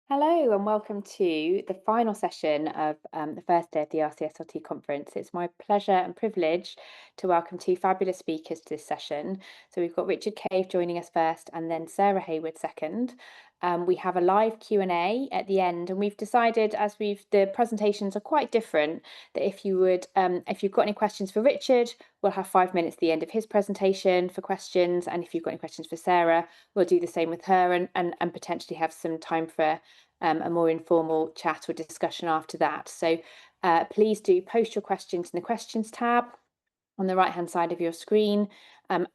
Hello and welcome to the final session of the first day of the RCSLT conference. It's my pleasure and privilege to welcome two fabulous speakers to this session. So we've got Richard Cave joining us first and then Sarah Hayward second. We have a live Q&A at the end, and we've decided, as the presentations are quite different, that if you've got any questions for Richard, we'll have 5 minutes at the end of his presentation for questions, and if you've got any questions for Sarah, we'll do the same with her and potentially have some time for a more informal chat or discussion after that. So please do post your questions in the questions tab on the right hand side of your screen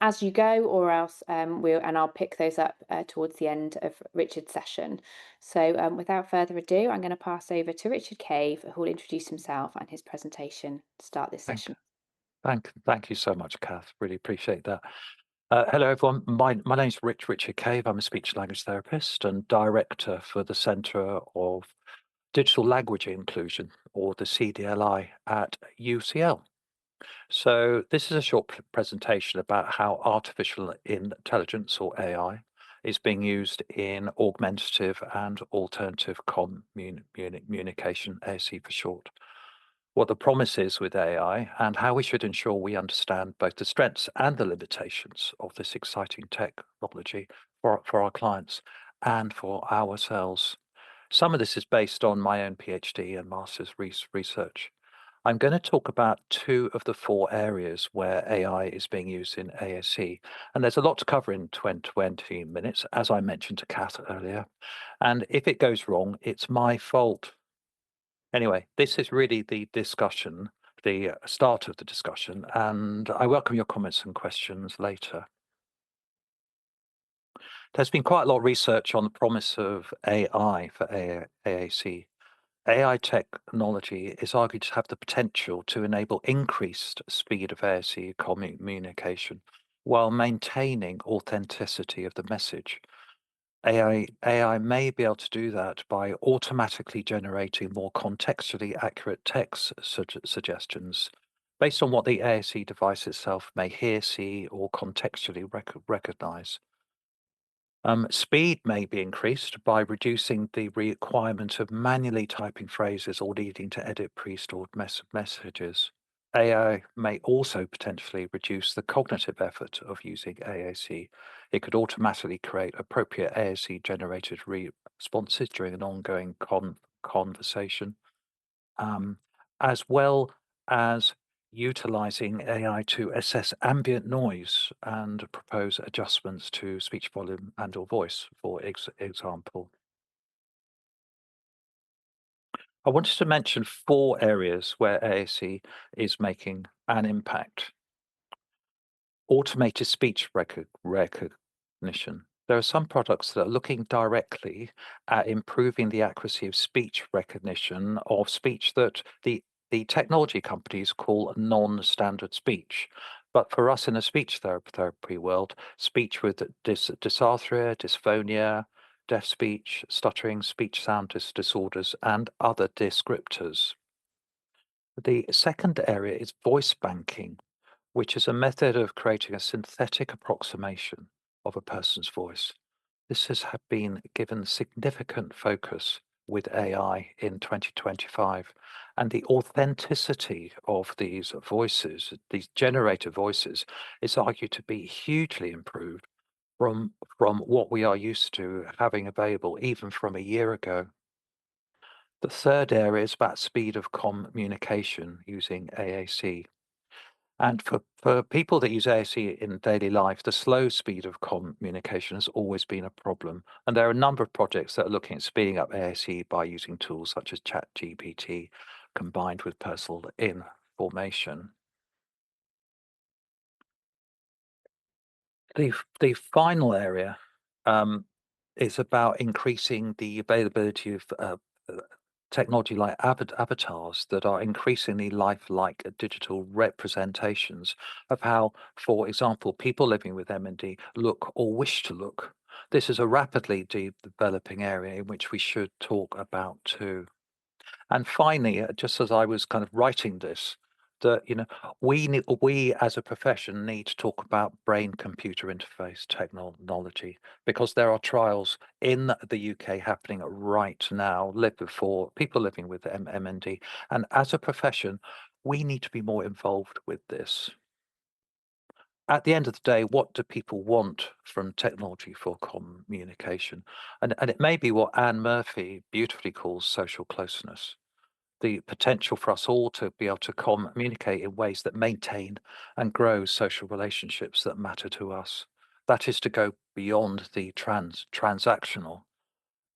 as you go, or else I'll pick those up towards the end of Richard's session. So without further ado, I'm going to pass over to Richard Cave, who will introduce himself and his presentation to start this Thank, session. thank you so much, Kath. Really appreciate that. Hello, everyone. My name's Richard Cave. I'm a speech language therapist and director for the Centre of Digital Language Inclusion, or the CDLI, at UCL. So this is a short presentation about how artificial intelligence, or AI, is being used in augmentative and alternative communication, AAC for short, what the promise is with AI, and how we should ensure we understand both the strengths and the limitations of this exciting technology for our clients and for ourselves. Some of this is based on my own PhD and master's research. I'm going to talk about two of the four areas where AI is being used in AAC. And there's a lot to cover in 20 minutes, as I mentioned to Kath earlier. And if it goes wrong, it's my fault. Anyway, this is really the discussion, the start of the discussion, and I welcome your comments and questions later. There's been quite a lot of research on the promise of AI for AAC. AI technology is argued to have the potential to enable increased speed of AAC communication while maintaining authenticity of the message. AI may be able to do that by automatically generating more contextually accurate text suggestions based on what the AAC device itself may hear, see, or contextually recognize. Speed may be increased by reducing the requirement of manually typing phrases or needing to edit pre-stored messages. AI may also potentially reduce the cognitive effort of using AAC. It could automatically create appropriate AAC generated responses during an ongoing conversation, um, as well as utilizing AI to assess ambient noise and propose adjustments to speech volume and or voice, for example. I wanted to mention four areas where AAC is making an impact. Automated speech recognition. There are some products that are looking directly at improving the accuracy of speech recognition of speech that the technology companies call non-standard speech. But for us in the speech therapy world, speech with dysarthria, dysphonia, deaf speech, stuttering, speech sound disorders, and other descriptors. The second area is voice banking, which is a method of creating a synthetic approximation of a person's voice. This has been given significant focus with AI in 2025, and the authenticity of these voices, these generated voices, is argued to be hugely improved from what we are used to having available even from a year ago. The third area is about speed of communication using AAC. And for people that use AAC in daily life, the slow speed of communication has always been a problem. And there are a number of projects that are looking at speeding up AAC by using tools such as ChatGPT combined with personal information. The final area is about increasing the availability of technology like avatars that are increasingly lifelike digital representations of how, for example, people living with MND look or wish to look. This is a rapidly developing area in which we should talk about too. And finally, just as I was kind of writing this, that, we as a profession need to talk about brain computer interface technology, because there are trials in the UK happening right now, for people living with MND. And as a profession, we need to be more involved with this. At the end of the day, what do people want from technology for communication? And it may be what Anne Murphy beautifully calls social closeness, the potential for us all to be able to communicate in ways that maintain and grow social relationships that matter to us. That is to go beyond the transactional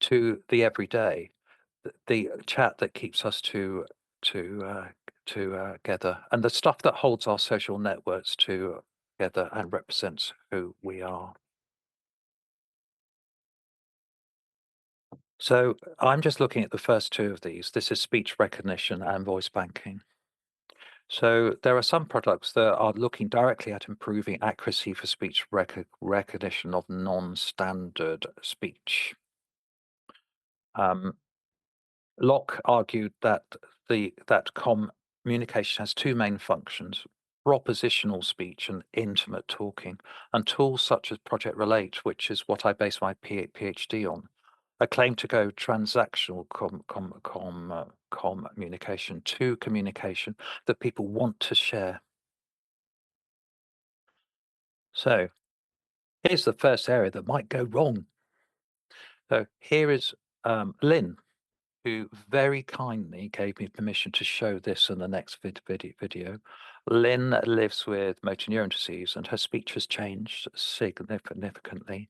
to the everyday, the chat that keeps us to uh, together, and the stuff that holds our social networks together and represents who we are. So I'm just looking at the first two of these. This is speech recognition and voice banking. So there are some products that are looking directly at improving accuracy for speech recognition of non-standard speech. Um, Locke argued that communication has two main functions: propositional speech and intimate talking. And tools such as Project Relate, which is what I base my PhD on, are claimed to go transactional communication to communication that people want to share. So here's the first area that might go wrong. So here is Lynn, who very kindly gave me permission to show this in the next video. Lynn lives with motor neuron disease, and her speech has changed significantly.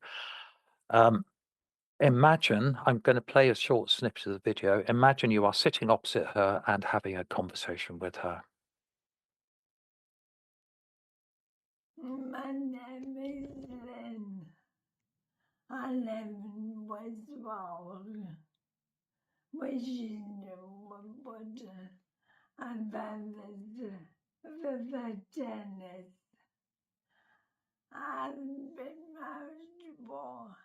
Imagine, I'm going to play a short snippet of the video. Imagine you are sitting opposite her and having a conversation with her. My name is Lynn. I live in Westwall, which is Woodbury. I'm the tennis. I've been married for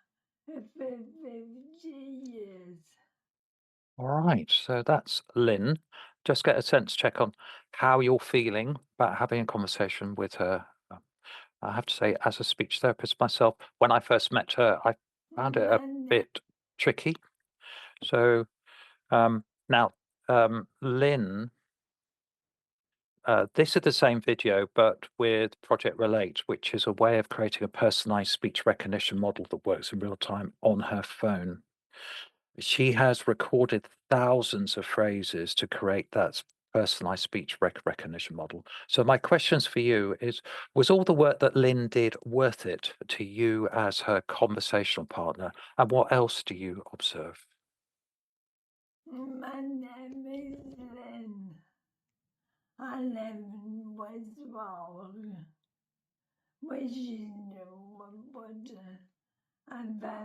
50 years. All right, so that's Lynn. Just get a sense check on how you're feeling about having a conversation with her. I have to say, as a speech therapist myself, when I first met her, I found it a bit tricky. So now, Lynn, this is the same video, but with Project Relate, which is a way of creating a personalized speech recognition model that works in real time on her phone. She has recorded thousands of phrases to create that personalized speech recognition model. So my questions for you is, was all the work that Lynn did worth it to you as her conversational partner? And what else do you observe? My name is Lynn. I live in Westwall, which is Woodbury. I'm the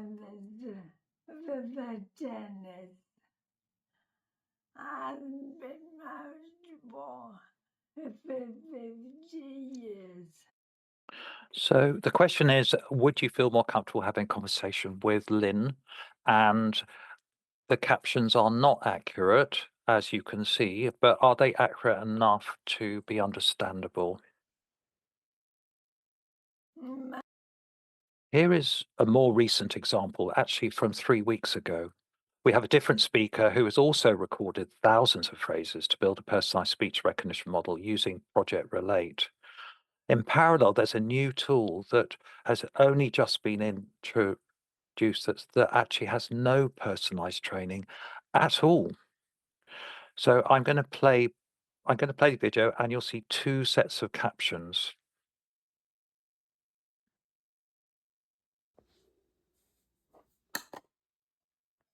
tennis. I've been married for 50 years. So the question is, would you feel more comfortable having a conversation with Lynn? And the captions are not accurate, as you can see, but are they accurate enough to be understandable? My Here is a more recent example, actually from 3 weeks ago. We have a different speaker who has also recorded thousands of phrases to build a personalized speech recognition model using Project Relate. In parallel, there's a new tool that has only just been introduced that actually has no personalized training at all. So I'm going to play the video, and you'll see two sets of captions.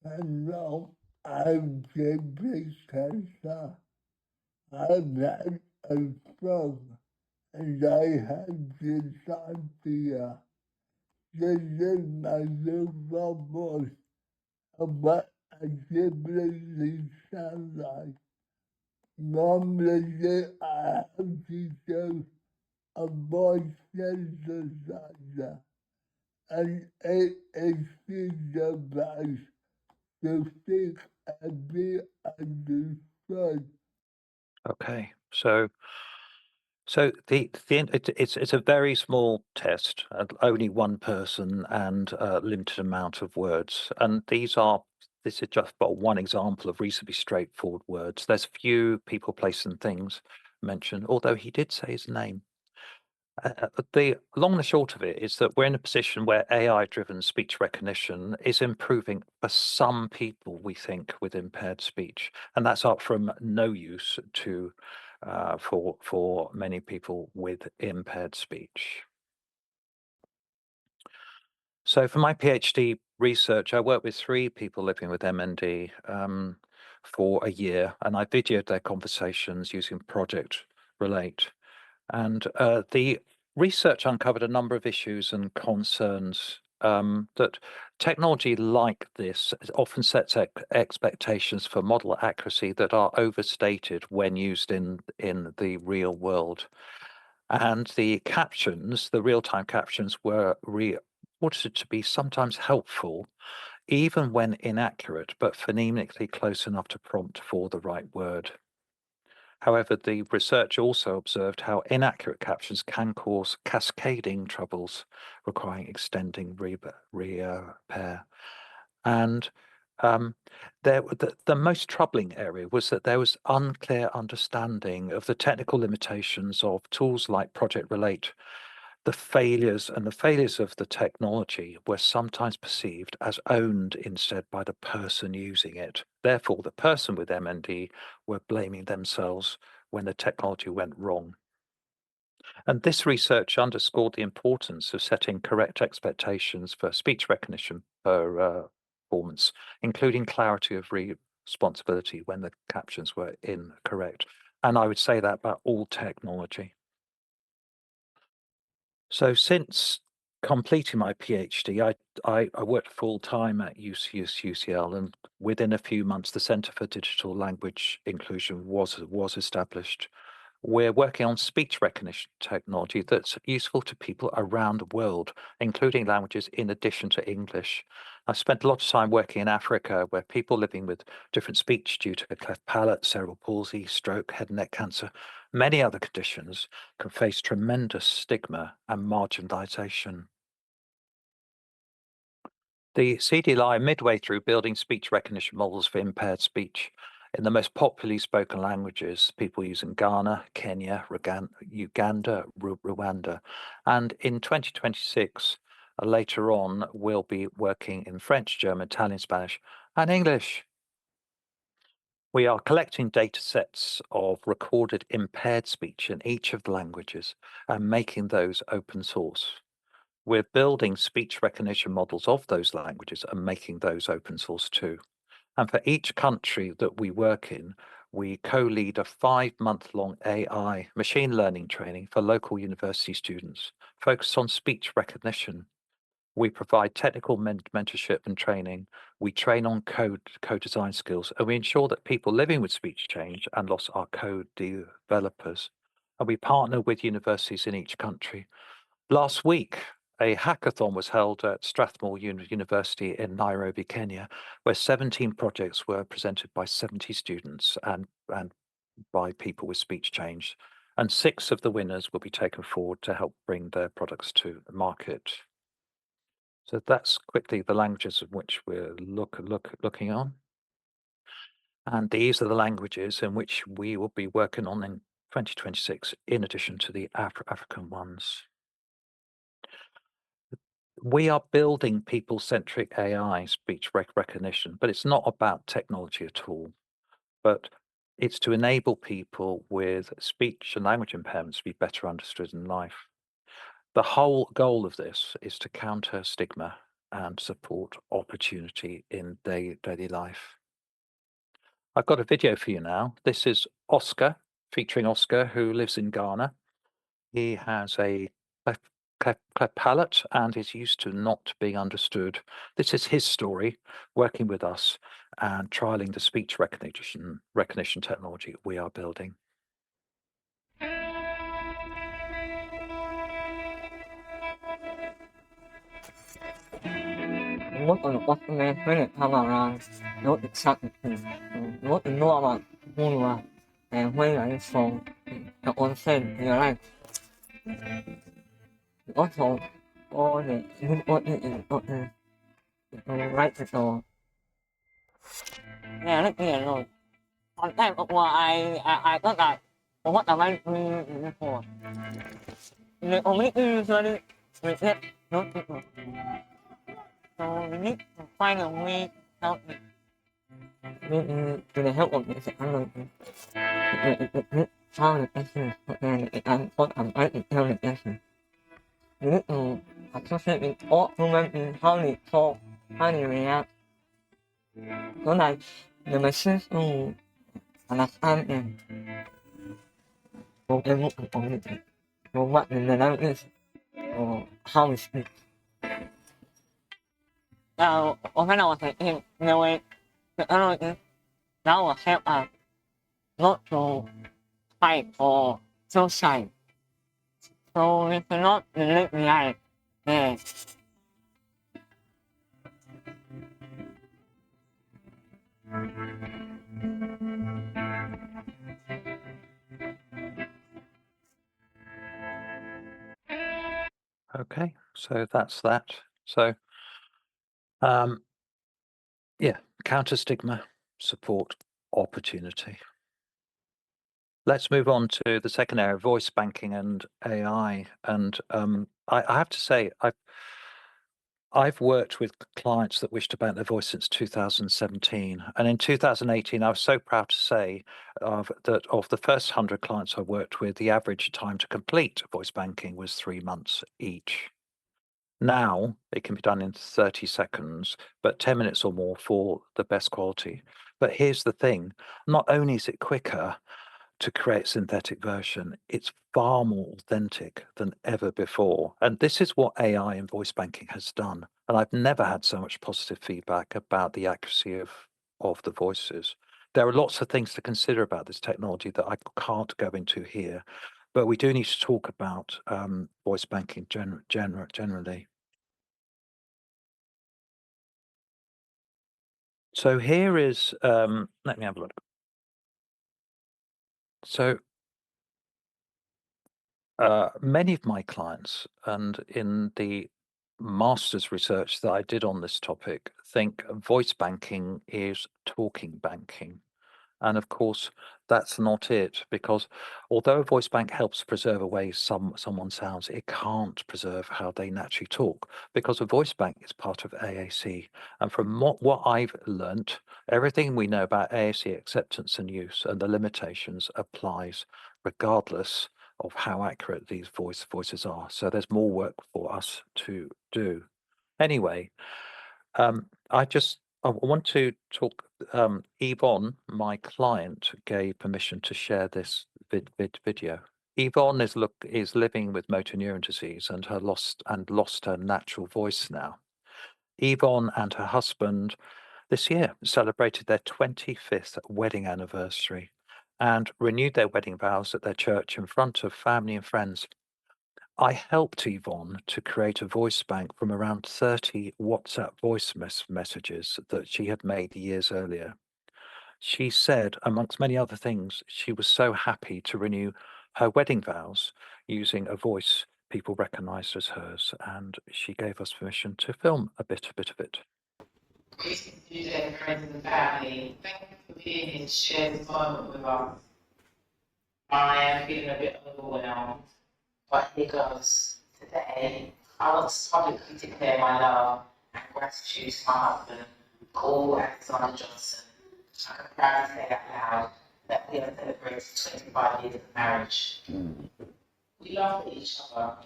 Hello, I'm Jimmy Cancer. I've had a stroke and I have dyslexia. This is my little voice of what I typically sound like. Normally, I have to do a voice synthesizer and AAC device to speak and be understood. Okay, so So it's a very small test, only one person and a limited amount of words. And this is just but one example of reasonably straightforward words. There's few people, place, and things mentioned, although he did say his name. The long and the short of it is that we're in a position where AI-driven speech recognition is improving for some people, we think, with impaired speech, and that's up from no use to for many people with impaired speech. So for my PhD research, I worked with 3 people living with MND for a year, and I videoed their conversations using Project Relate. And the research uncovered a number of issues and concerns that technology like this often sets expectations for model accuracy that are overstated when used in the real world. And the captions, the real-time captions, were reported to be sometimes helpful, even when inaccurate, but phonemically close enough to prompt for the right word. However, the research also observed how inaccurate captions can cause cascading troubles requiring extending repair. And the most troubling area was that there was unclear understanding of the technical limitations of tools like Project Relate. The failures of the technology were sometimes perceived as owned instead by the person using it. Therefore, the person with MND were blaming themselves when the technology went wrong. And this research underscored the importance of setting correct expectations for speech recognition performance, including clarity of responsibility when the captions were incorrect. And I would say that about all technology. So since completing my PhD, I worked full time at UCL, and within a few months, the Centre for Digital Language Inclusion was established. We're working on speech recognition technology that's useful to people around the world, including languages in addition to English. I've spent a lot of time working in Africa, where people living with different speech due to cleft palate, cerebral palsy, stroke, head and neck cancer, many other conditions, can face tremendous stigma and marginalization. The CDLI are midway through building speech recognition models for impaired speech in the most popularly spoken languages, people use in Ghana, Kenya, Uganda, Rwanda. And in 2026, later on, we'll be working in French, German, Italian, Spanish, and English. We are collecting data sets of recorded impaired speech in each of the languages and making those open source. We're building speech recognition models of those languages and making those open source too. And for each country that we work in, we co-lead a 5-month-long AI machine learning training for local university students focused on speech recognition. We provide technical mentorship and training. We train on co-design skills, and we ensure that people living with speech change and loss are co-developers. And we partner with universities in each country. Last week, a hackathon was held at Strathmore University in Nairobi, Kenya, where 17 projects were presented by 70 students and by people with speech change. And 6 of the winners will be taken forward to help bring their products to the market. So that's quickly the languages in which we're looking on. And these are the languages in which we will be working on in 2026, in addition to the African ones. We are building people-centric AI speech recognition, but it's not about technology at all. But it's to enable people with speech and language impairments to be better understood in life. The whole goal of this is to counter stigma and support opportunity in daily life. I've got a video for you now. This is Oscar, featuring Oscar, who lives in Ghana. He has a cleft palate and is used to not being understood. This is his story, working with us and trialing the speech recognition technology we are building. What an awesome minute, come around. Not exactly. What a normal. 未来从温泉原来我从我的right to nghe rất nhiều rồi còn em ai có lại what am I doing for the only usually we get not people so we need to find a way how to the help of the technology how the person and what am I tell the person we need to associate with all human beings how they talk how they react so that the machines will understand them for every community for what the dynamics or how we speak now when I was in the way technology that will help us not to fight or suicide. So we cannot live life there. Okay, so that's that. So, yeah, counter stigma, support, opportunity. Let's move on to the second area, voice banking and AI. And I have to say, I've worked with clients that wish to bank their voice since 2017. And in 2018, I was so proud to say that of the first 100 clients I worked with, the average time to complete voice banking was 3 months each. Now it can be done in 30 seconds, but 10 minutes or more for the best quality. But here's the thing, not only is it quicker to create synthetic version, it's far more authentic than ever before. And this is what AI and voice banking has done. And I've never had so much positive feedback about the accuracy of the voices. There are lots of things to consider about this technology that I can't go into here, but we do need to talk about voice banking generally. So here is, let me have a look. So many of my clients, and in the master's research that I did on this topic, think voice banking is talking banking. And of course, that's not it, because although a voice bank helps preserve a way someone sounds, it can't preserve how they naturally talk, because a voice bank is part of AAC. And from what I've learnt, everything we know about AAC acceptance and use and the limitations applies regardless of how accurate these voices are. So there's more work for us to do. Anyway, I want to talk. Yvonne, my client, gave permission to share this video. Yvonne is living with motor neuron disease and lost her natural voice now. Yvonne and her husband this year celebrated their 25th wedding anniversary and renewed their wedding vows at their church in front of family and friends. I helped Yvonne to create a voice bank from around 30 WhatsApp voice messages that she had made years earlier. She said, amongst many other things, she was so happy to renew her wedding vows using a voice people recognized as hers, and she gave us permission to film a bit of it. Greetings to you, dear friends and family. Thank you for being here to share this moment with us. I am feeling a bit overwhelmed, but here goes. Today, I want to publicly declare my love and gratitude to my husband, Paul Alexander Johnson. I can proudly say out loud that we have celebrated 25 years of marriage. We laugh at each other,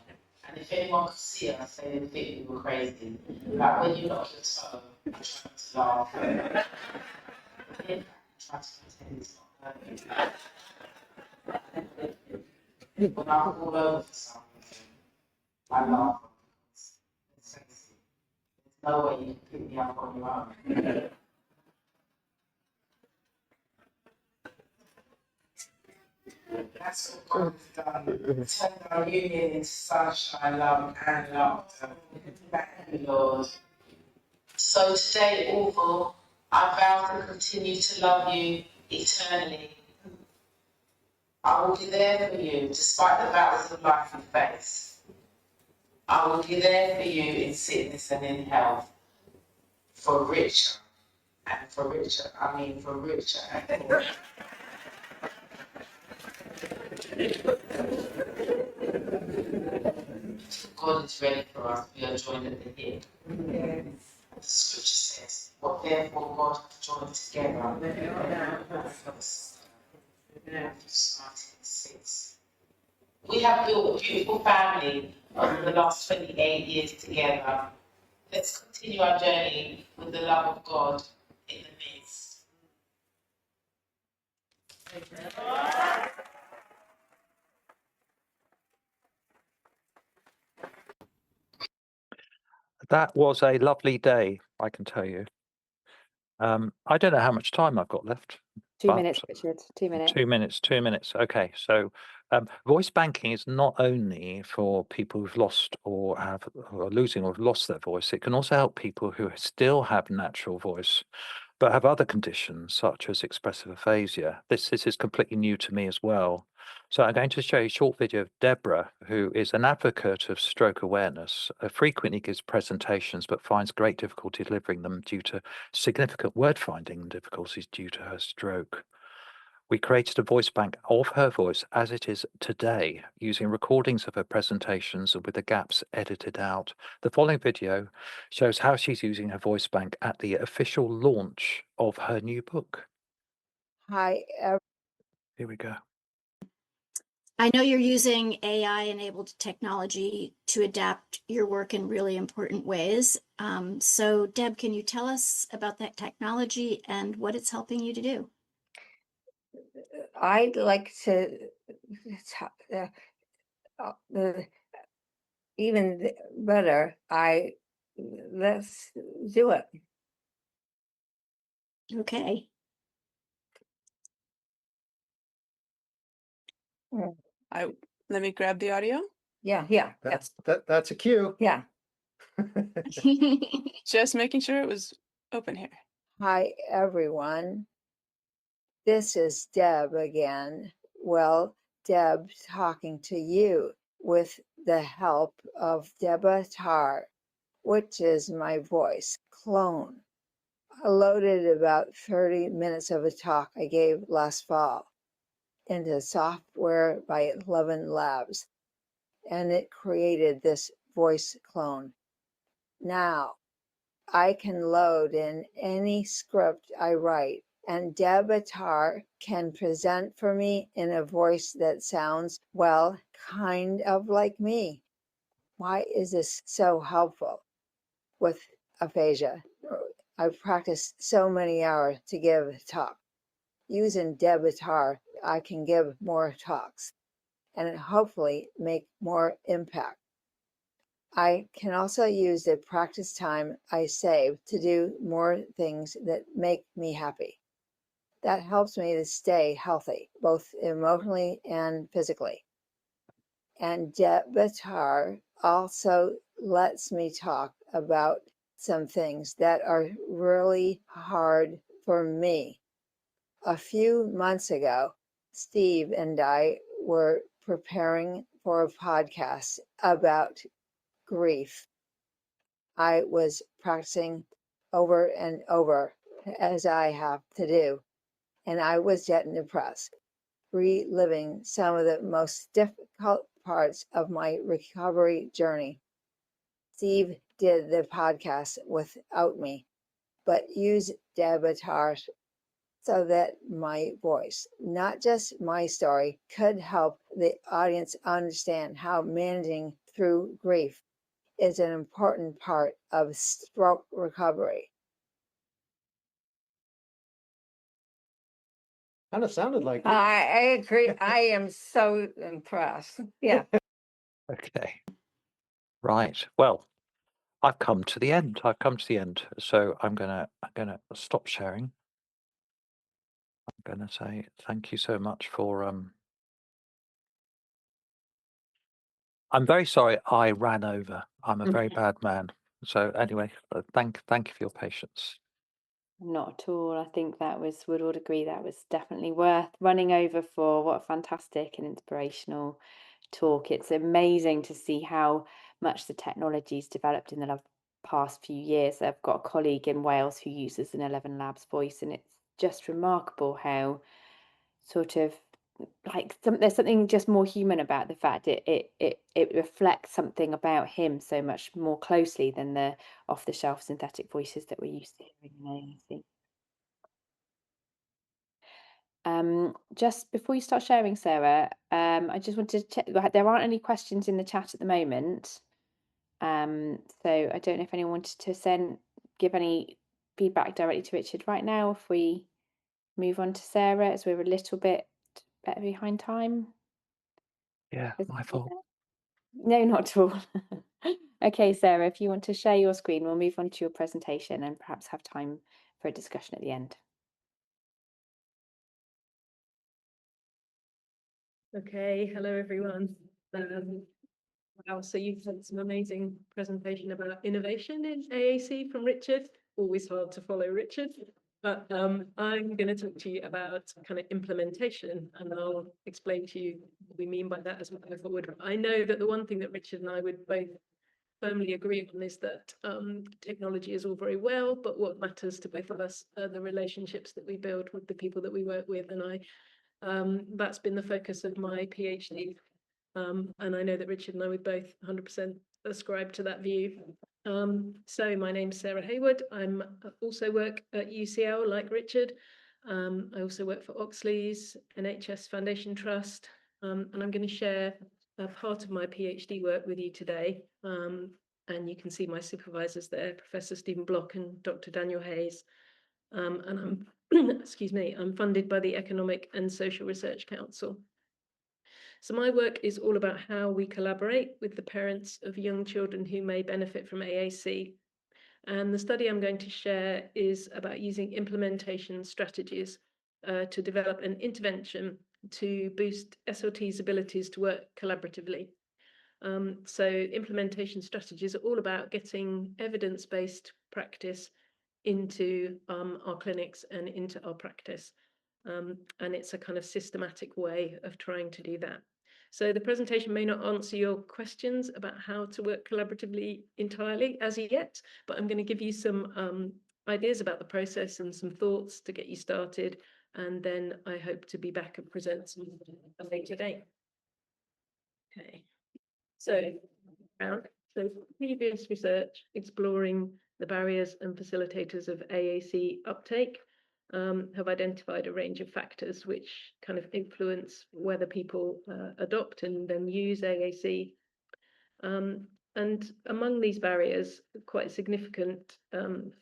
and if anyone could see us, they would think we were crazy. Like when you knock your toe, I try to laugh. In fact, I try to pretend it's not hurting. When I fall over for some reason, I laugh because it's sexy. There's no way you can pick me up on your own. That's what God has done. Turn our union into sunshine, love, and laughter. Thank you, Lord. So today, Orville, I vow to continue to love you eternally. I will be there for you despite the battles of life you face. I will be there for you in sickness and in health, for richer and for richer. I mean, for richer and for richer. God is ready for us. We are joined at the hip. Yes. The scripture says, what therefore God hath joined together, let us start in 6. We have built a beautiful family over the last 28 years together. Let's continue our journey with the love of God in the midst. That was a lovely day, I can tell you. I don't know how much time I've got left. 2 minutes, Richard. 2 minutes. 2 minutes. 2 minutes. Okay, so voice banking is not only for people who've lost or are losing or have lost their voice. It can also help people who still have natural voice but have other conditions such as expressive aphasia. This is completely new to me as well. So I'm going to show you a short video of Deborah, who is an advocate of stroke awareness, frequently gives presentations but finds great difficulty delivering them due to significant word finding difficulties due to her stroke. We created a voice bank of her voice as it is today, using recordings of her presentations and with the gaps edited out. The following video shows how she's using her voice bank at the official launch of her new book. Hi, Here we go. I know you're using AI-enabled technology to adapt your work in really important ways. So, Deb, can you tell us about that technology and what it's helping you to do? I'd like to even better. Let's do it. Okay. Let me grab the audio. Yeah. That's a cue. Yeah. Just making sure it was open here. Hi, everyone. This is Deb again. Well, Deb talking to you with the help of Debatar, which is my voice clone. I loaded about 30 minutes of a talk I gave last fall into software by 11 Labs, and it created this voice clone. Now, I can load in any script I write, and Debatar can present for me in a voice that sounds, well, kind of like me. Why is this so helpful with aphasia? I've practiced so many hours to give a talk. Using Debatar, I can give more talks and hopefully make more impact. I can also use the practice time I save to do more things that make me happy. That helps me to stay healthy, both emotionally and physically. And Debatar also lets me talk about some things that are really hard for me. A few months ago, Steve and I were preparing for a podcast about grief. I was practicing over and over, as I have to do, and I was getting depressed, reliving some of the most difficult parts of my recovery journey. Steve did the podcast without me, but used Debatar so that my voice, not just my story, could help the audience understand how managing through grief is an important part of stroke recovery. Kind of sounded like it. I agree. I am so impressed. Yeah. Okay. Right. Well, I've come to the end. So I'm gonna stop sharing. I'm gonna say thank you so much for I'm very sorry I ran over. I'm a very bad man. So anyway, thank you for your patience. Not at all. I think would all agree that was definitely worth running over for. What a fantastic and inspirational talk. It's amazing to see how much the technology's developed in the past few years. I've got a colleague in Wales who uses an 11 Labs voice, and it's just remarkable how sort of there's something just more human about the fact it reflects something about him so much more closely than the off-the-shelf synthetic voices that we're used to hearing in AAC. Just before you start sharing, Sarah, I just wanted to check, there aren't any questions in the chat at the moment. So I don't know if anyone wanted to give any feedback directly to Richard right now, if we move on to Sarah, as we're a little bit better behind time. Yeah, my fault. No, not at all. Okay, Sarah, if you want to share your screen, we'll move on to your presentation and perhaps have time for a discussion at the end. Okay, hello everyone. Wow, so you've had some amazing presentation about innovation in AAC from Richard. Always hard to follow Richard, but I'm going to talk to you about kind of implementation, and I'll explain to you what we mean by that as we go forward. I know that the one thing that Richard and I would both firmly agree on is that technology is all very well, but what matters to both of us are the relationships that we build with the people that we work with, and that's been the focus of my PhD. And I know that Richard and I would both 100% ascribe to that view. So my name's Sarah Hayward. I also work at UCL like Richard. I also work for Oxley's NHS Foundation Trust, and I'm going to share a part of my PhD work with you today. And you can see my supervisors there, Professor Stephen Block and Dr. Daniel Hayes. And I'm, excuse me, I'm funded by the Economic and Social Research Council. So my work is all about how we collaborate with the parents of young children who may benefit from AAC. And the study I'm going to share is about using implementation strategies to develop an intervention to boost SLT's abilities to work collaboratively. So implementation strategies are all about getting evidence-based practice into our clinics and into our practice. And it's a kind of systematic way of trying to do that. So the presentation may not answer your questions about how to work collaboratively entirely as yet, but I'm going to give you some ideas about the process and some thoughts to get you started. And then I hope to be back and present some a later date. Okay. So previous research exploring the barriers and facilitators of AAC uptake have identified a range of factors which kind of influence whether people adopt and then use AAC. And among these barriers, quite significant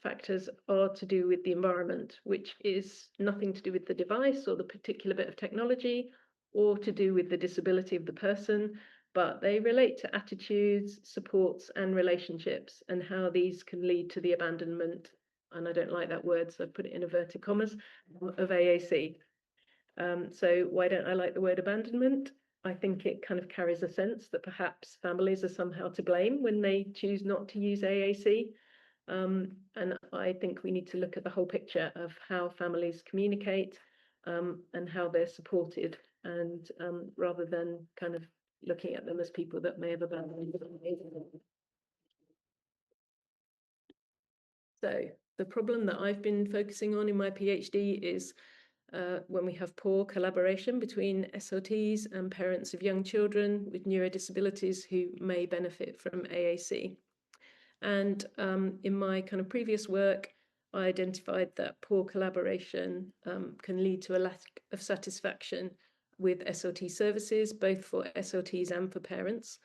factors are to do with the environment, which is nothing to do with the device or the particular bit of technology, or to do with the disability of the person, but they relate to attitudes, supports, and relationships, and how these can lead to the abandonment, and I don't like that word, so I put it in inverted commas, of AAC. So why don't I like the word abandonment? I think it kind of carries a sense that perhaps families are somehow to blame when they choose not to use AAC. And I think we need to look at the whole picture of how families communicate and how they're supported, and rather than kind of looking at them as people that may have abandoned them. So the problem that I've been focusing on in my PhD is when we have poor collaboration between SLTs and parents of young children with neurodisabilities who may benefit from AAC. And in my kind of previous work, I identified that poor collaboration can lead to a lack of satisfaction with SLT services, both for SLTs and for parents,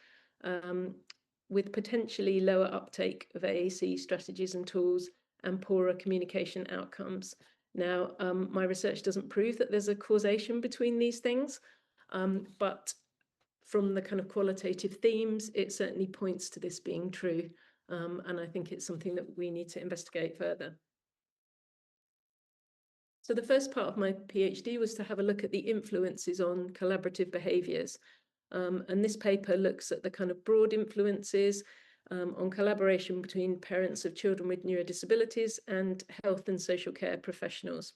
with potentially lower uptake of AAC strategies and tools and poorer communication outcomes. Now, my research doesn't prove that there's a causation between these things, but from the kind of qualitative themes, it certainly points to this being true. And I think it's something that we need to investigate further. So the first part of my PhD was to have a look at the influences on collaborative behaviours. And this paper looks at the kind of broad influences on collaboration between parents of children with neurodisabilities and health and social care professionals.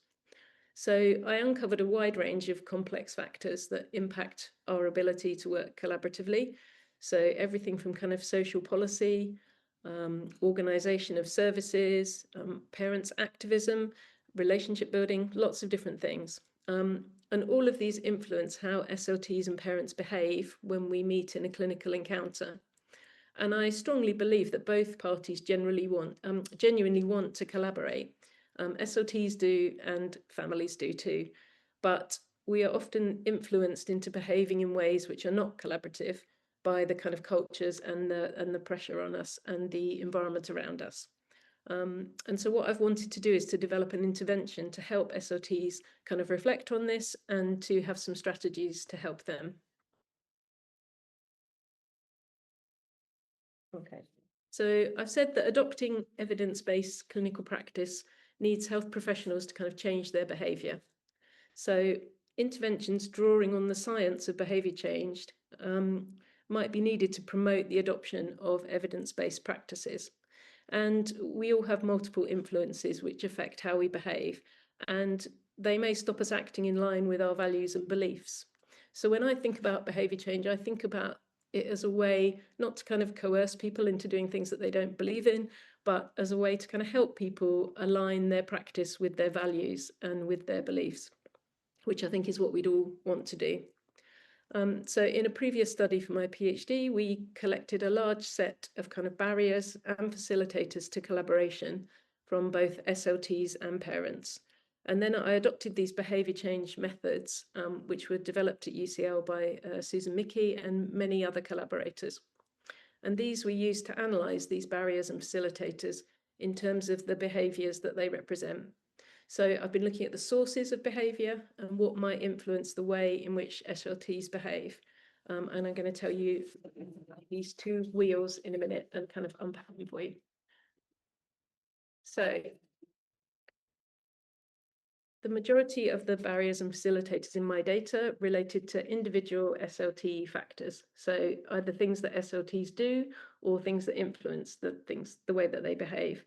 So I uncovered a wide range of complex factors that impact our ability to work collaboratively. So everything from kind of social policy, organisation of services, parents' activism, relationship building, lots of different things. And all of these influence how SLTs and parents behave when we meet in a clinical encounter. And I strongly believe that both parties genuinely want to collaborate. SLTs do and families do too. But we are often influenced into behaving in ways which are not collaborative by the kind of cultures and the pressure on us and the environment around us. And so what I've wanted to do is to develop an intervention to help SLTs kind of reflect on this and to have some strategies to help them. Okay. So I've said that adopting evidence-based clinical practice needs health professionals to kind of change their behaviour. So interventions drawing on the science of behaviour change might be needed to promote the adoption of evidence-based practices. And we all have multiple influences which affect how we behave, and they may stop us acting in line with our values and beliefs. So when I think about behaviour change, I think about it as a way not to kind of coerce people into doing things that they don't believe in, but as a way to kind of help people align their practice with their values and with their beliefs, which I think is what we'd all want to do. So in a previous study for my PhD, we collected a large set of kind of barriers and facilitators to collaboration from both SLTs and parents. And then I adopted these behaviour change methods, which were developed at UCL by Susan Mickey and many other collaborators. And these were used to analyse these barriers and facilitators in terms of the behaviours that they represent. So I've been looking at the sources of behaviour and what might influence the way in which SLTs behave. And I'm going to tell you these two wheels in a minute and kind of unpack them for you. So the majority of the barriers and facilitators in my data related to individual SLT factors. So either things that SLTs do or things that influence the way that they behave.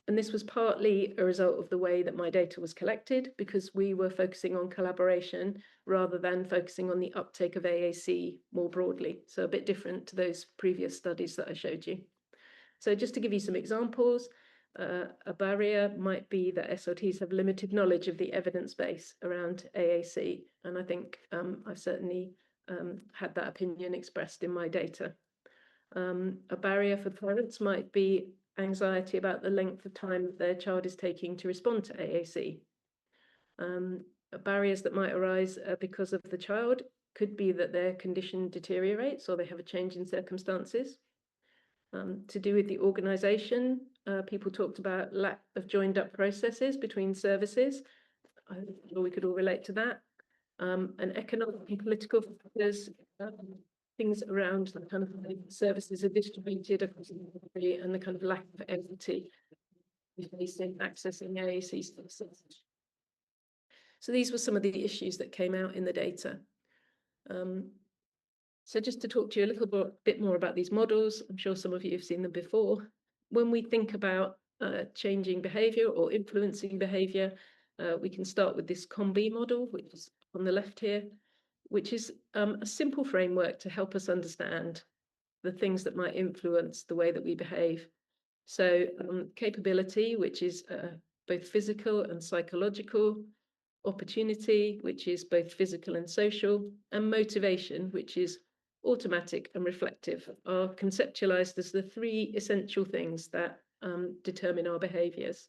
And this was partly a result of the way that my data was collected, because we were focusing on collaboration rather than focusing on the uptake of AAC more broadly. So a bit different to those previous studies that I showed you. So just to give you some examples, a barrier might be that SLTs have limited knowledge of the evidence base around AAC. And I think I've certainly had that opinion expressed in my data. A barrier for parents might be anxiety about the length of time their child is taking to respond to AAC. Barriers that might arise because of the child could be that their condition deteriorates or they have a change in circumstances. To do with the organisation, people talked about lack of joined up processes between services. I'm sure we could all relate to that. And economic and political factors, things around the kind of services are distributed across the country and the kind of lack of equity in accessing AAC services. So these were some of the issues that came out in the data. So just to talk to you a little bit more about these models, I'm sure some of you have seen them before. When we think about changing behaviour or influencing behaviour, we can start with this COM-B model, which is on the left here, which is a simple framework to help us understand the things that might influence the way that we behave. So capability, which is both physical and psychological, opportunity, which is both physical and social, and motivation, which is automatic and reflective, are conceptualized as the three essential things that determine our behaviors.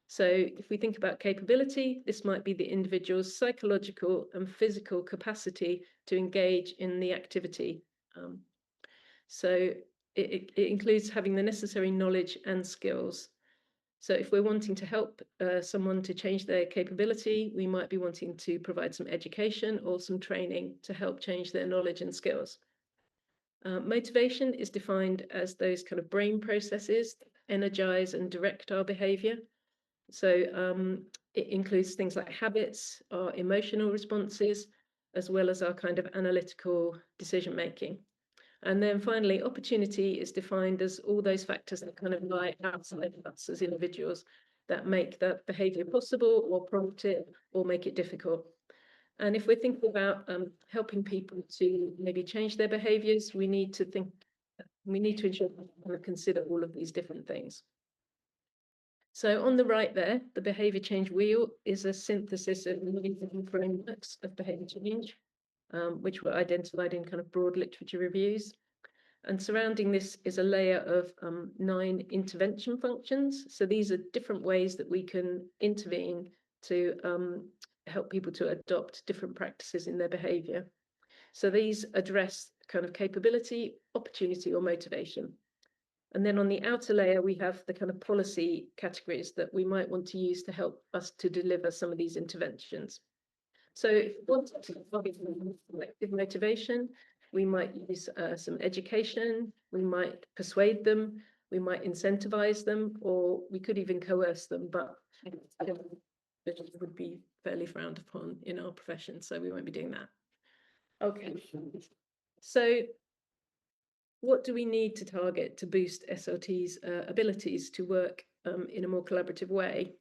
So if we think about capability, this might be the individual's psychological and physical capacity to engage in the activity. So it includes having the necessary knowledge and skills. So if we're wanting to help someone to change their capability, we might be wanting to provide some education or some training to help change their knowledge and skills. Motivation is defined as those kind of brain processes that energize and direct our behavior. So it includes things like habits, our emotional responses, as well as our kind of analytical decision making. And then finally, opportunity is defined as all those factors that kind of lie outside of us as individuals that make that behavior possible or prompt it or make it difficult. And if we're thinking about helping people to maybe change their behaviors, we need to ensure that we consider all of these different things. So on the right there, the behavior change wheel is a synthesis of many different frameworks of behavior change, which were identified in kind of broad literature reviews. And surrounding this is a layer of 9 intervention functions. So these are different ways that we can intervene to help people to adopt different practices in their behavior. So these address kind of capability, opportunity, or motivation. And then on the outer layer, we have the kind of policy categories that we might want to use to help us to deliver some of these interventions. So if we want to target collective motivation, we might use some education, we might persuade them, we might incentivize them, or we could even coerce them, but it would be fairly frowned upon in our profession, so we won't be doing that. Okay, so what do we need to target to boost SLT's abilities to work in a more collaborative way?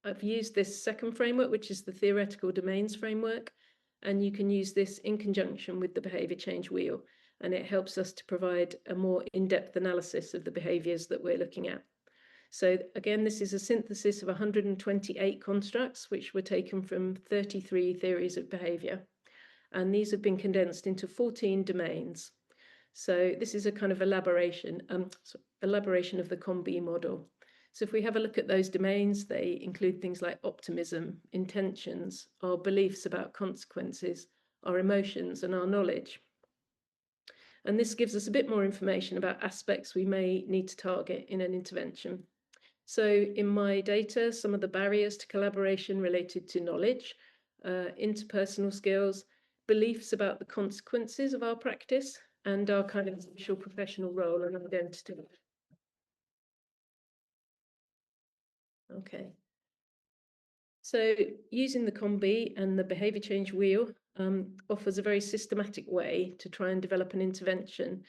I've used this second framework, which is the theoretical domains framework, and you can use this in conjunction with the behavior change wheel, and it helps us to provide a more in-depth analysis of the behaviors that we're looking at. So again, this is a synthesis of 128 constructs, which were taken from 33 theories of behavior, and these have been condensed into 14 domains. So this is a kind of elaboration of the COM-B model. So if we have a look at those domains, they include things like optimism, intentions, our beliefs about consequences, our emotions, and our knowledge. And this gives us a bit more information about aspects we may need to target in an intervention. So in my data, some of the barriers to collaboration related to knowledge, interpersonal skills, beliefs about the consequences of our practice, and our kind of social professional role and identity. Okay. So using the COM-B and the behavior change wheel offers a very systematic way to try and develop an intervention,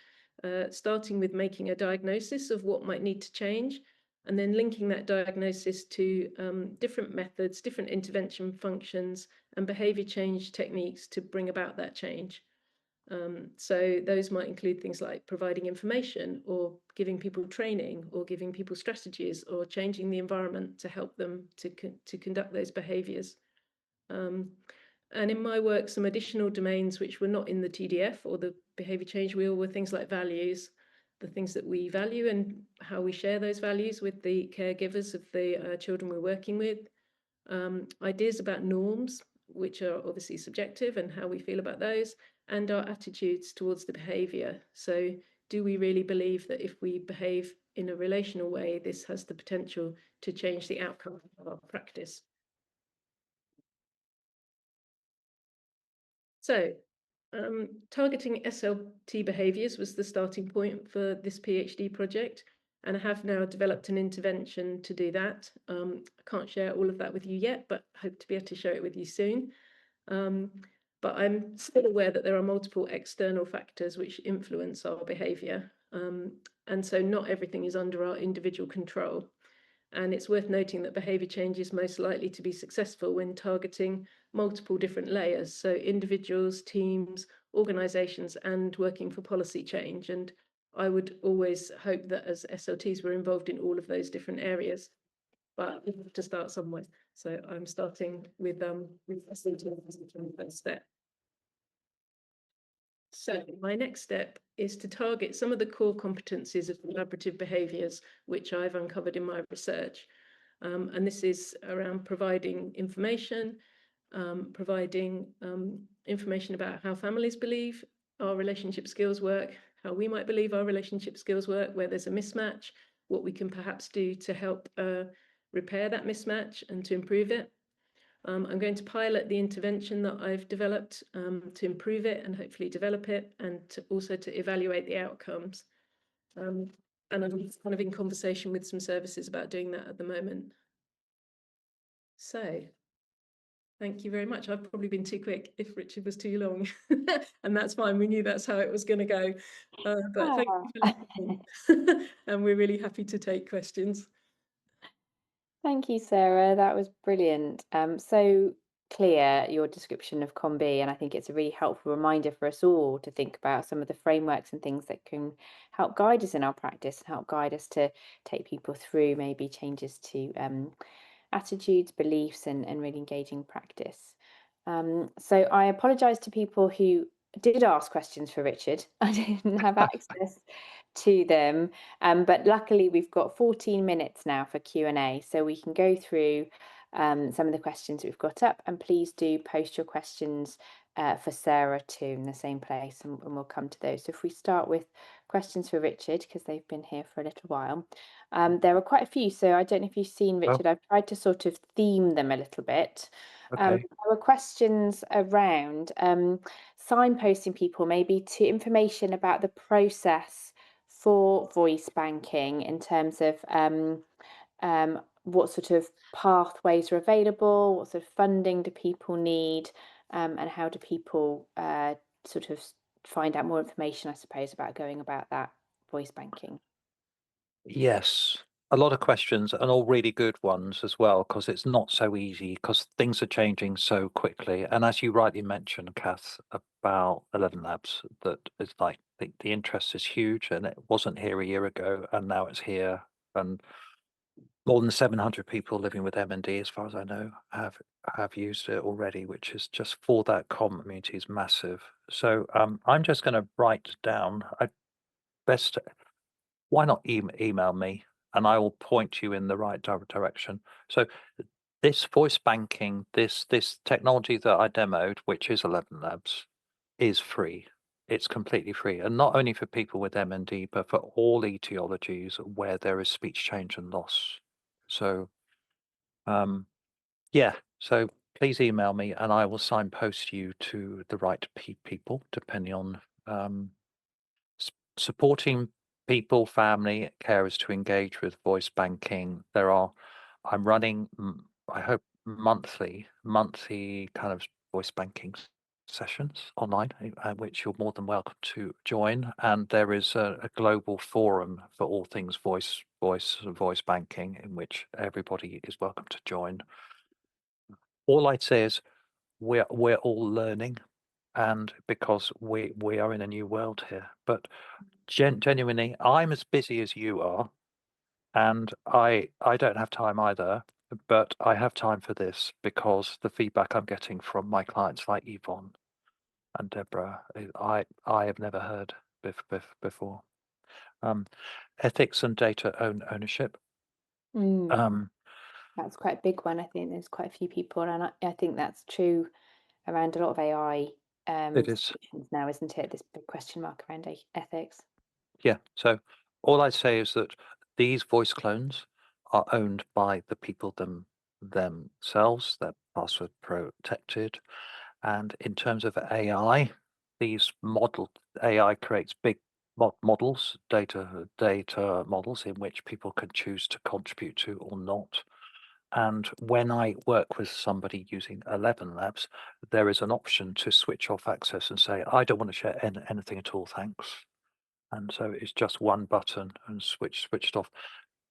starting with making a diagnosis of what might need to change, and then linking that diagnosis to different methods, different intervention functions, and behavior change techniques to bring about that change. So those might include things like providing information or giving people training or giving people strategies or changing the environment to help them to conduct those behaviors. And in my work, some additional domains which were not in the TDF or the behavior change wheel were things like values, the things that we value and how we share those values with the caregivers of the children we're working with, ideas about norms, which are obviously subjective and how we feel about those, and our attitudes towards the behavior. So do we really believe that if we behave in a relational way, this has the potential to change the outcome of our practice? So targeting SLT behaviors was the starting point for this PhD project, and I have now developed an intervention to do that. I can't share all of that with you yet, but hope to be able to share it with you soon. But I'm still aware that there are multiple external factors which influence our behaviour, and so not everything is under our individual control. And it's worth noting that behaviour change is most likely to be successful when targeting multiple different layers, so individuals, teams, organisations, and working for policy change. And I would always hope that as SLTs we're involved in all of those different areas, but we have to start somewhere. So I'm starting with SLT as the first step. So my next step is to target some of the core competencies of collaborative behaviours, which I've uncovered in my research. And this is around providing information, providing information about how families believe our relationship skills work, how we might believe our relationship skills work, where there's a mismatch, what we can perhaps do to help repair that mismatch and to improve it. I'm going to pilot the intervention that I've developed to improve it and hopefully develop it, and also to evaluate the outcomes. And I'm kind of in conversation with some services about doing that at the moment. So Thank you very much. I've probably been too quick if Richard was too long, and that's fine. We knew that's how it was going to go. But thank you for listening. And we're really happy to take questions. Thank you, Sarah. That was brilliant. So clear, your description of COM-B, and I think it's a really helpful reminder for us all to think about some of the frameworks and things that can help guide us in our practice and help guide us to take people through maybe changes to attitudes, beliefs, and really engaging practice. So I apologise to people who did ask questions for Richard. I didn't have access to them, but luckily we've got 14 minutes now for Q&A, so we can go through some of the questions we've got up, and please do post your questions for Sarah too in the same place, and we'll come to those. So if we start with questions for Richard, because they've been here for a little while. There are quite a few, so I don't know if you've seen, Richard. I've tried to sort of theme them a little bit. Okay. There were questions around signposting people maybe to information about the process for voice banking in terms of what sort of pathways are available, what sort of funding do people need, and how do people sort of find out more information, I suppose, about going about that voice banking. Yes, a lot of questions and all really good ones as well, because it's not so easy because things are changing so quickly. And as you rightly mentioned, Kath, about 11 Labs, that it's like the interest is huge, and it wasn't here a year ago, and now it's here. And more than 700 people living with MND, as far as I know, have used it already, which is just for that community is massive. So I'm just going to write down. Why not email me, and I will point you in the right direction. So this voice banking, this technology that I demoed, which is 11 Labs, is free. It's completely free, and not only for people with MND, but for all etiologies where there is speech change and loss. So, yeah. So please email me, and I will signpost you to the right people, depending on supporting people, family, carers to engage with voice banking. I'm running, I hope, monthly kind of voice banking sessions online, which you're more than welcome to join. And there is a global forum for all things voice banking, in which everybody is welcome to join. All I'd say is we're all learning, and because we are in a new world here, but genuinely, I'm as busy as you are, and I don't have time either, but I have time for this because the feedback I'm getting from my clients like Yvonne and Deborah, I have never heard before. Ethics and data ownership. That's quite a big one. I think there's quite a few people, and I think that's true around a lot of AI It is. solutions now, isn't it? This big question mark around ethics. Yeah. So all I say is that these voice clones are owned by the people themselves. They're password protected. And in terms of AI, AI creates big models, data models in which people can choose to contribute to or not. And when I work with somebody using 11 Labs, there is an option to switch off access and say, I don't want to share anything at all, thanks. And so it's just one button and switched off.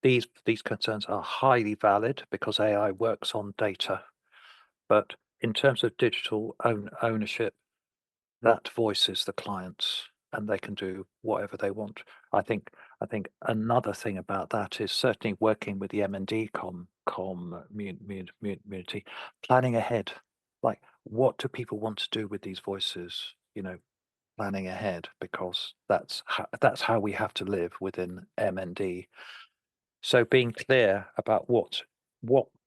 These concerns are highly valid because AI works on data, but in terms of digital ownership, that voice is the client's, and they can do whatever they want. I think another thing about that is certainly working with the MND community, planning ahead. Like, what do people want to do with these voices? Planning ahead, because that's how we have to live within MND. So being clear about what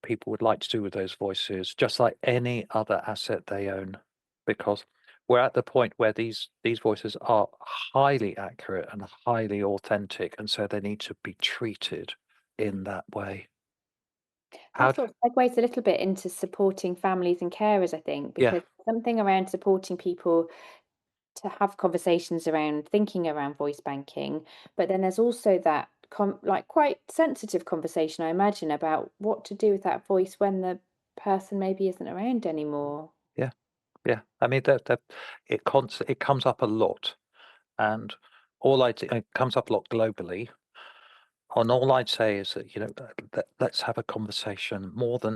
people would like to do with those voices, just like any other asset they own, because we're at the point where these voices are highly accurate and highly authentic, and so they need to be treated in that way. That sort of segues a little bit into supporting families and carers, I think, because something around supporting people to have conversations around thinking around voice banking, but then there's also that quite sensitive conversation, I imagine, about what to do with that voice when the person maybe isn't around anymore. Yeah. I mean, it comes up a lot, and it comes up a lot globally. And all I'd say is that, let's have a conversation.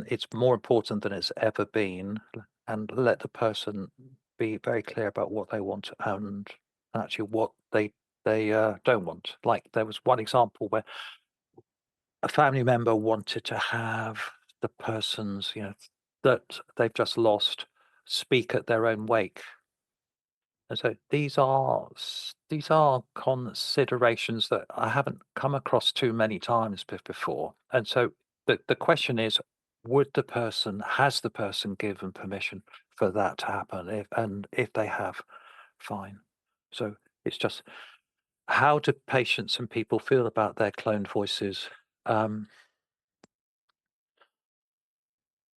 It's more important than it's ever been, and let the person be very clear about what they want and actually what they don't want. Like, there was one example where a family member wanted to have the person's, that they've just lost, speak at their own wake. And so these are considerations that I haven't come across too many times before. And so the question is, has the person given permission for that to happen? If they have, fine. So it's just, how do patients and people feel about their cloned voices?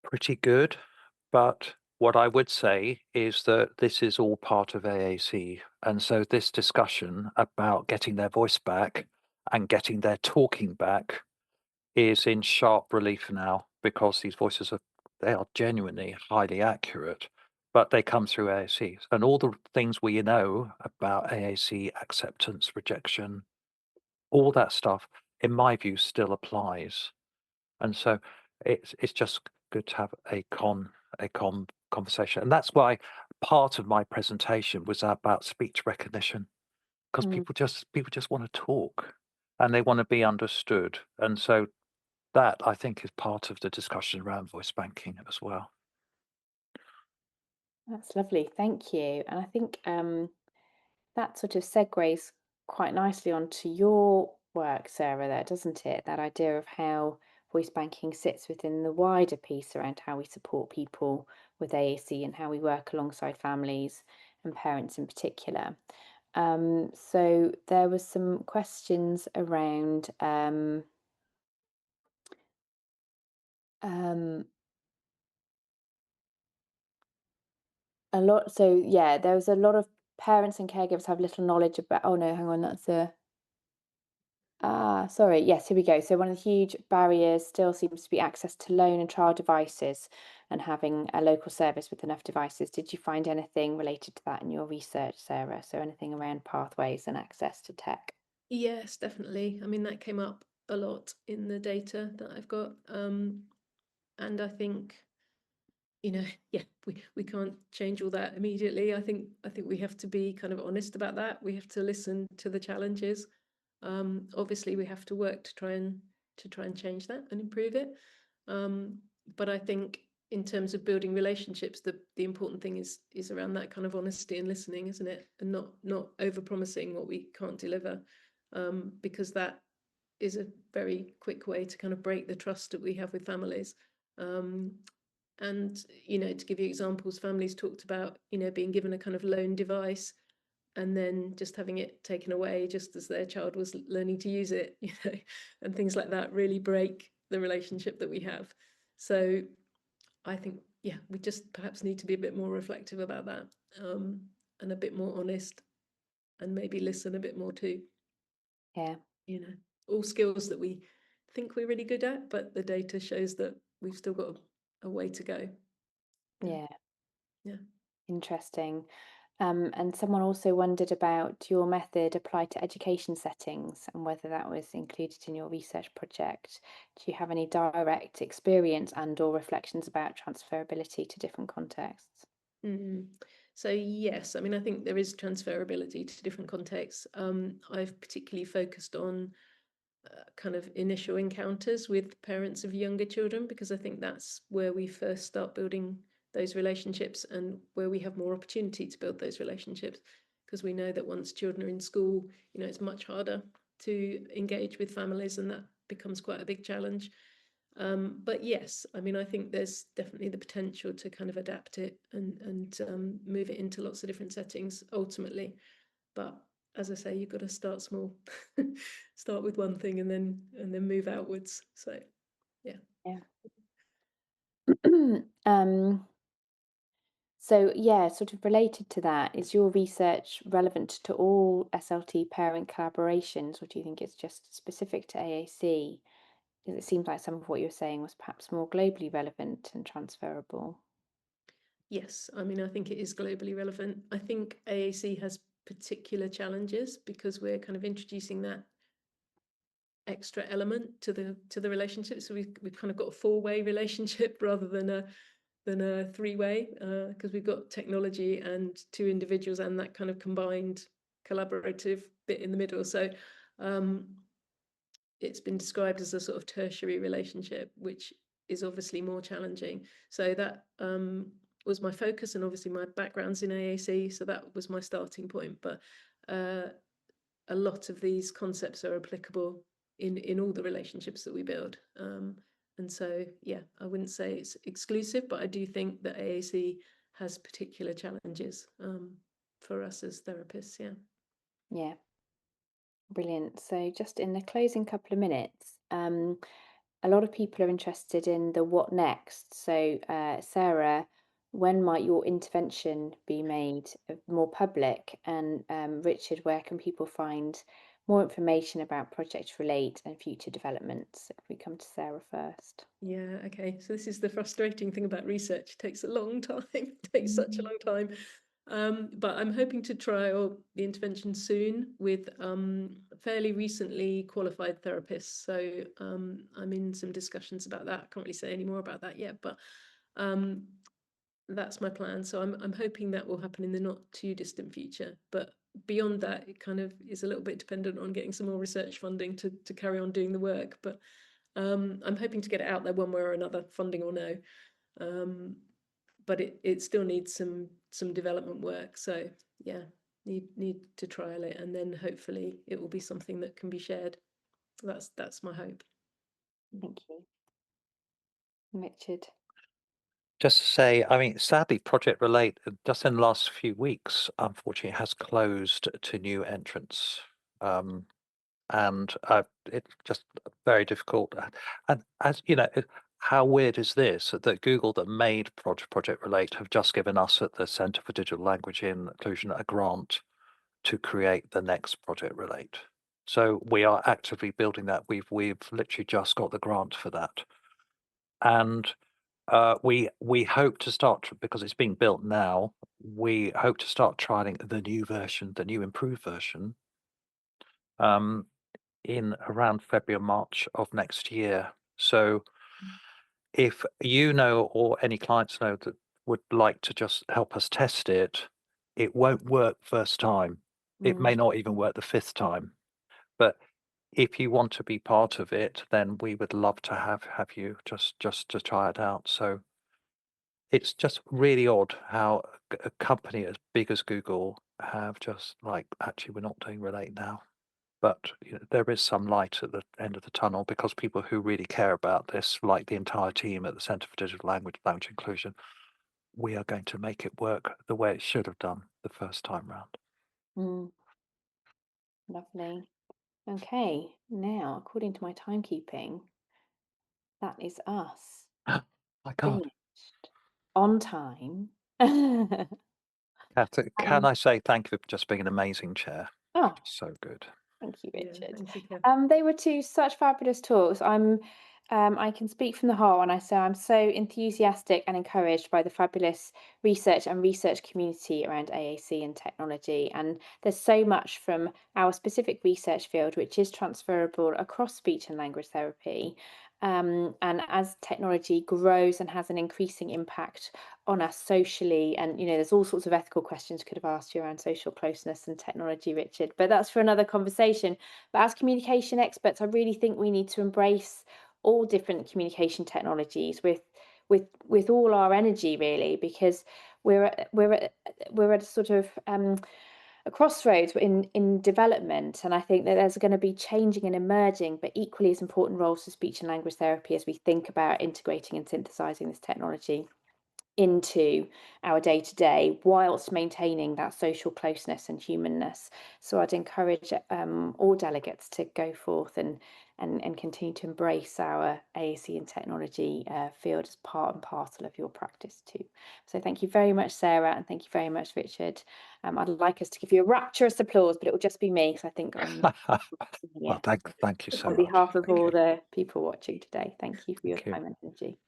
Pretty good. But what I would say is that this is all part of AAC. And so this discussion about getting their voice back and getting their talking back is in sharp relief now, because these voices they are genuinely highly accurate, but they come through AAC. And all the things we know about AAC, acceptance, rejection, all that stuff, in my view, still applies. And so it's just good to have a conversation. And that's why part of my presentation was about speech recognition, because Mm. people just want to talk and they want to be understood. And so that, I think, is part of the discussion around voice banking as well. That's lovely, thank you. And I think that sort of segues quite nicely onto your work, Sarah, there, doesn't it? That idea of how voice banking sits within the wider piece around how we support people with AAC and how we work alongside families and parents in particular. So there was some questions around a lot. So yeah, there was a lot of parents and caregivers have little knowledge about. Oh no, hang on, that's a. Sorry. Yes, here we go. So one of the huge barriers still seems to be access to loan and trial devices and having a local service with enough devices. Did you find anything related to that in your research, Sarah? So anything around pathways and access to tech? Yes, definitely. I mean, that came up a lot in the data that I've got. And I think, yeah, we can't change all that immediately. I think we have to be kind of honest about that. We have to listen to the challenges. Obviously, we have to work to try and change that and improve it. But I think in terms of building relationships, the important thing is around that kind of honesty and listening, isn't it? And not over promising what we can't deliver, because that is a very quick way to kind of break the trust that we have with families. And to give you examples, families talked about being given a kind of loan device and then just having it taken away just as their child was learning to use it, and things like that really break the relationship that we have. So I think, yeah, we just perhaps need to be a bit more reflective about that, and a bit more honest, and maybe listen a bit more too. Yeah. All skills that we think we're really good at, but the data shows that we've still got a way to go. Yeah. Yeah. Interesting. And someone also wondered about your method applied to education settings and whether that was included in your research project. Do you have any direct experience and/or reflections about transferability to different contexts? So yes, I mean, I think there is transferability to different contexts. I've particularly focused on kind of initial encounters with parents of younger children, because I think that's where we first start building those relationships and where we have more opportunity to build those relationships, because we know that once children are in school, it's much harder to engage with families, and that becomes quite a big challenge. But yes, I mean, I think there's definitely the potential to kind of adapt it and move it into lots of different settings ultimately. But as I say, you've got to start small, start with one thing and then move outwards. So yeah. Yeah. So yeah, sort of related to that, is your research relevant to all SLT parent collaborations, or do you think it's just specific to AAC? it seems like some of what you were saying was perhaps more globally relevant and transferable. Yes, I mean, I think it is globally relevant. I think AAC has particular challenges because we're kind of introducing that extra element to the relationship. So we've kind of got a four-way relationship rather than a three-way, because we've got technology and two individuals and that kind of combined collaborative bit in the middle. So it's been described as a sort of tertiary relationship, which is obviously more challenging. So that was my focus, and obviously my background's in AAC, so that was my starting point. But a lot of these concepts are applicable in all the relationships that we build. And so, yeah, I wouldn't say it's exclusive, but I do think that AAC has particular challenges for us as therapists. Yeah. Yeah, brilliant. So just in the closing couple of minutes, a lot of people are interested in the what next. So, Sarah, when might your intervention be made more public? And Richard, where can people find more information about Project Relate and future developments? If we come to Sarah first. Yeah, okay. So this is the frustrating thing about research. It takes a long time. It takes such a long time. But I'm hoping to trial the intervention soon with fairly recently qualified therapists. So I'm in some discussions about that. I can't really say any more about that yet, but that's my plan. So I'm hoping that will happen in the not too distant future. But beyond that, it kind of is a little bit dependent on getting some more research funding to carry on doing the work. But I'm hoping to get it out there one way or another, funding or no. But it still needs some development work. So yeah, need to trial it, and then hopefully it will be something that can be shared. That's my hope. Thank you. Richard. Just to say, I mean, sadly, Project Relate, just in the last few weeks, unfortunately, has closed to new entrants. And it's just very difficult. And as you know, how weird is this that Google, that made Project Relate, have just given us at the Centre for Digital Language Inclusion a grant to create the next Project Relate. So we are actively building that. We've literally just got the grant for that, and we hope to start, because it's being built now. We hope to start trialing the new version, the new improved version, in around February or March of next year. So if you know, or any clients know, that would like to just help us test it, it won't work first time. It may not even work the fifth time. But if you want to be part of it, then we would love to have you just to try it out. So it's just really odd how a company as big as Google have just like, actually, we're not doing Relate now. But there is some light at the end of the tunnel, because people who really care about this, like the entire team at the Centre for Digital Language Inclusion, we are going to make it work the way it should have done the first time round. Lovely. Okay, now, according to my timekeeping, that is us My God. finished on time. Can I say thank you for just being an amazing chair? Oh, So good. thank you, Yeah, Richard. thank you, Kev. They were two such fabulous talks. I can speak from the heart when I say I'm so enthusiastic and encouraged by the fabulous research and research community around AAC and technology. And there's so much from our specific research field, which is transferable across speech and language therapy. And as technology grows and has an increasing impact on us socially, and there's all sorts of ethical questions could have asked you around social closeness and technology, Richard, but that's for another conversation. But as communication experts, I really think we need to embrace all different communication technologies with all our energy, really, because we're at a sort of a crossroads in development, and I think that there's going to be changing and emerging, but equally as important roles for speech and language therapy as we think about integrating and synthesizing this technology. into our day-to-day whilst maintaining that social closeness and humanness. So I'd encourage all delegates to go forth and continue to embrace our AAC and technology field as part and parcel of your practice too. So thank you very much, Sarah, and thank you very much, Richard. I'd like us to give you a rapturous applause, but it will just be me because I think I'm Well, thank you so on much. behalf of Thank all you. the people watching today. Thank you for your Thank you. time and energy.